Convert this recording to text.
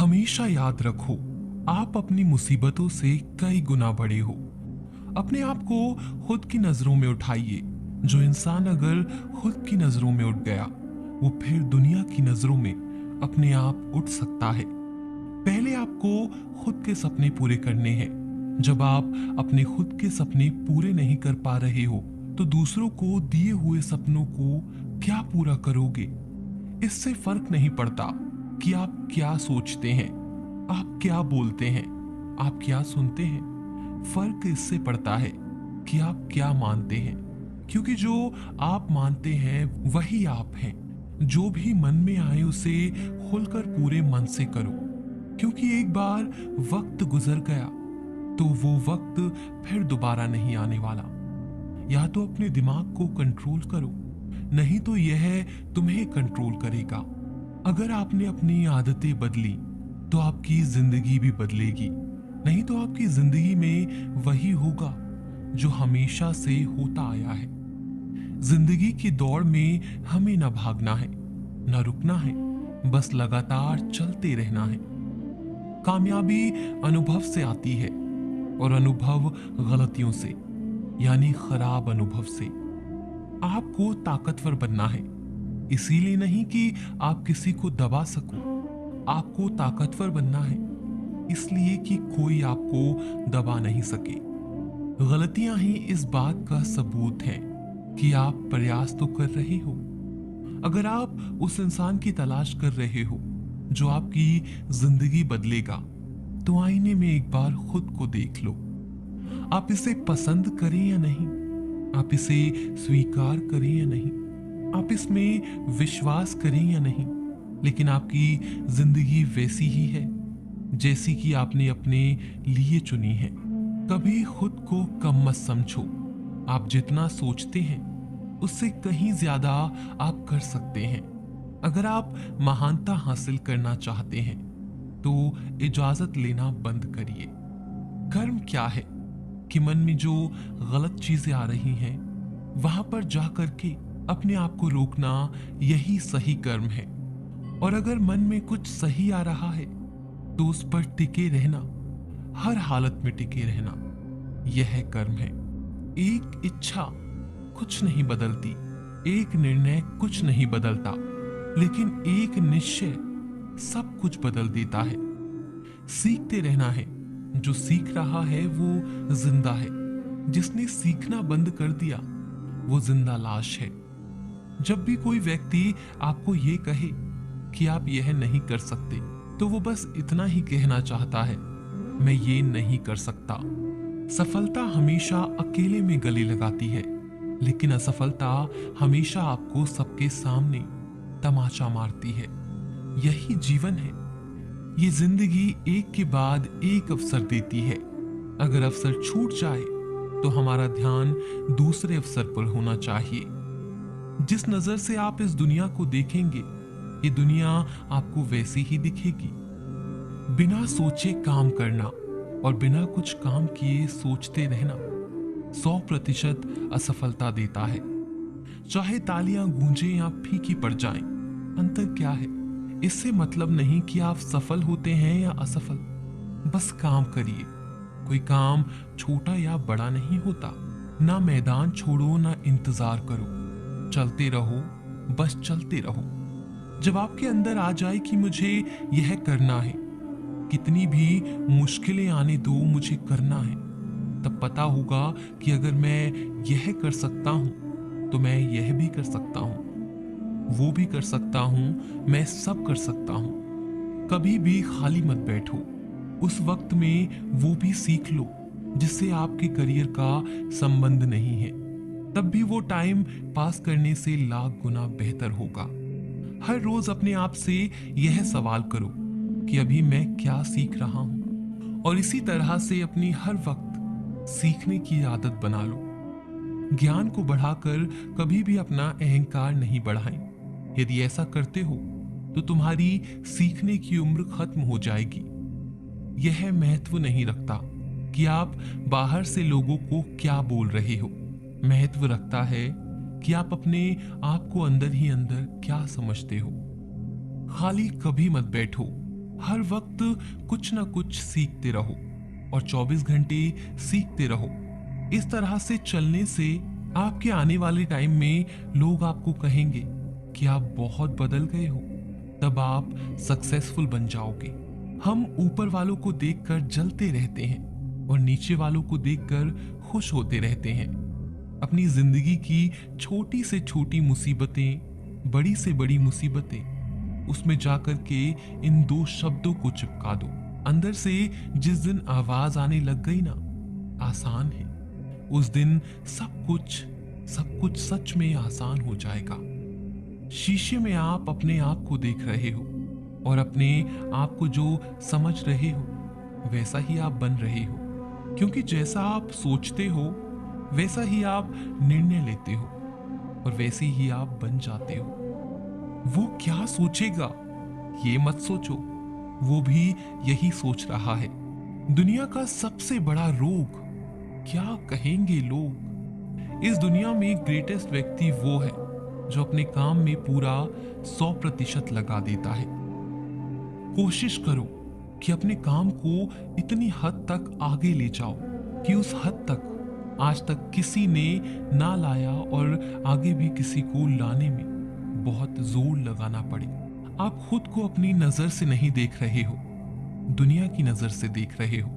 हमेशा याद रखो, आप अपनी मुसीबतों से कई गुना बड़े हो। अपने आप को खुद की नजरों में उठाइए। जो इंसान अगर खुद की नजरों में उठ गया, वो फिर दुनिया की नजरों में अपने आप उठ सकता है। पहले आपको खुद के सपने पूरे करने हैं। जब आप अपने खुद के सपने पूरे नहीं कर पा रहे हो, तो दूसरों को दिए हुए सपनों को क्या पूरा करोगे? इससे फर्क नहीं पड़ता कि आप क्या सोचते हैं, आप क्या बोलते हैं, आप क्या सुनते हैं। फर्क इससे पड़ता है कि आप क्या मानते हैं, क्योंकि जो आप मानते हैं वही आप हैं। जो भी मन में आए उसे खुलकर पूरे मन से करो, क्योंकि एक बार वक्त गुजर गया तो वो वक्त फिर दोबारा नहीं आने वाला। या तो अपने दिमाग को कंट्रोल करो, नहीं तो यह तुम्हें कंट्रोल करेगा। अगर आपने अपनी आदतें बदली तो आपकी जिंदगी भी बदलेगी, नहीं तो आपकी जिंदगी में वही होगा जो हमेशा से होता आया है। जिंदगी की दौड़ में हमें न भागना है, न रुकना है, बस लगातार चलते रहना है। कामयाबी अनुभव से आती है, और अनुभव गलतियों से, यानी खराब अनुभव से। आपको ताकतवर बनना है, इसीलिए नहीं कि आप किसी को दबा सको। आपको ताकतवर बनना है इसलिए कि कोई आपको दबा नहीं सके। गलतियां ही इस बात का सबूत हैं कि आप प्रयास तो कर रहे हो। अगर आप उस इंसान की तलाश कर रहे हो जो आपकी जिंदगी बदलेगा, तो आईने में एक बार खुद को देख लो। आप इसे पसंद करें या नहीं, आप इसे स्वीकार करें या नहीं, आप इसमें विश्वास करें या नहीं, लेकिन आपकी जिंदगी वैसी ही है जैसी कि आपने अपने लिए चुनी है। कभी खुद को कम मत समझो। आप जितना सोचते हैं उससे कहीं ज्यादा आप कर सकते हैं। अगर आप महानता हासिल करना चाहते हैं तो इजाजत लेना बंद करिए। कर्म क्या है कि मन में जो गलत चीजें आ रही हैं वहां पर जा करके अपने आप को रोकना, यही सही कर्म है। और अगर मन में कुछ सही आ रहा है तो उस पर टिके रहना, हर हालत में टिके रहना, यह कर्म है। एक इच्छा कुछ नहीं बदलती, एक निर्णय कुछ नहीं बदलता, लेकिन एक निश्चय सब कुछ बदल देता है। सीखते रहना है। जो सीख रहा है वो जिंदा है, जिसने सीखना बंद कर दिया वो जिंदा लाश है। जब भी कोई व्यक्ति आपको ये कहे कि आप यह नहीं कर सकते, तो वो बस इतना ही कहना चाहता है, मैं ये नहीं कर सकता। सफलता हमेशा अकेले में गले लगाती है, लेकिन असफलता हमेशा आपको सबके सामने तमाचा मारती है। यही जीवन है। ये जिंदगी एक के बाद एक अवसर देती है। अगर अवसर छूट जाए तो हमारा ध्यान दूसरे अवसर पर होना चाहिए। जिस नजर से आप इस दुनिया को देखेंगे, ये दुनिया आपको वैसी ही दिखेगी। बिना सोचे काम करना और बिना कुछ काम किए सोचते रहना 100% असफलता देता है। चाहे तालियां गूंजे या फीकी पड़ जाएं, अंतर क्या है? इससे मतलब नहीं कि आप सफल होते हैं या असफल। बस काम करिए। कोई काम छोटा या बड़ा नहीं होता। ना मैदान छोड़ो, ना इंतजार करो, चलते रहो, बस चलते रहो। जब आपके अंदर आ जाए कि मुझे यह करना है, कितनी भी मुश्किलें आने दो, मुझे करना है, तब पता होगा कि अगर मैं यह कर सकता हूं तो मैं यह भी कर सकता हूं, वो भी कर सकता हूं, मैं सब कर सकता हूं। कभी भी खाली मत बैठो। उस वक्त में वो भी सीख लो जिससे आपके करियर का संबंध नहीं है। तब भी वो टाइम पास करने से लाख गुना बेहतर होगा। हर रोज अपने आप से यह सवाल करो कि अभी मैं क्या सीख रहा हूं, और इसी तरह से अपनी हर वक्त सीखने की आदत बना लो। ज्ञान को बढ़ाकर कभी भी अपना अहंकार नहीं बढ़ाएं। यदि ऐसा करते हो तो तुम्हारी सीखने की उम्र खत्म हो जाएगी। यह महत्व नहीं रखता कि आप बाहर से लोगों को क्या बोल रहे हो। महत्व रखता है कि आप अपने आप को अंदर ही अंदर क्या समझते हो। खाली कभी मत बैठो। हर वक्त कुछ ना कुछ सीखते रहो और 24 घंटे सीखते रहो। इस तरह से चलने से आपके आने वाले टाइम में लोग आपको कहेंगे कि आप बहुत बदल गए हो, तब आप सक्सेसफुल बन जाओगे। हम ऊपर वालों को देखकर जलते रहते हैं और नीचे वालों को देखकर खुश होते रहते हैं। अपनी जिंदगी की छोटी से छोटी मुसीबतें, बड़ी से बड़ी मुसीबतें, उसमें जाकर के इन दो शब्दों को चिपका दो। अंदर से जिस दिन आवाज आने लग गई ना, आसान है, उस दिन सब कुछ सच में आसान हो जाएगा। शीशे में आप अपने आप को देख रहे हो और अपने आप को जो समझ रहे हो वैसा ही आप बन रहे हो, क्योंकि जैसा आप सोचते हो वैसा ही आप निर्णय लेते हो और वैसे ही आप बन जाते हो। वो क्या सोचेगा ये मत सोचो, वो भी यही सोच रहा है। दुनिया का सबसे बड़ा रोग, क्या कहेंगे लोग। इस दुनिया में ग्रेटेस्ट व्यक्ति वो है जो अपने काम में पूरा 100% लगा देता है। कोशिश करो कि अपने काम को इतनी हद तक आगे ले जाओ कि उस हद तक आज तक किसी ने ना लाया और आगे भी किसी को लाने में बहुत जोर लगाना पड़े। आप खुद को अपनी नजर से नहीं देख रहे हो, दुनिया की नजर से देख रहे हो।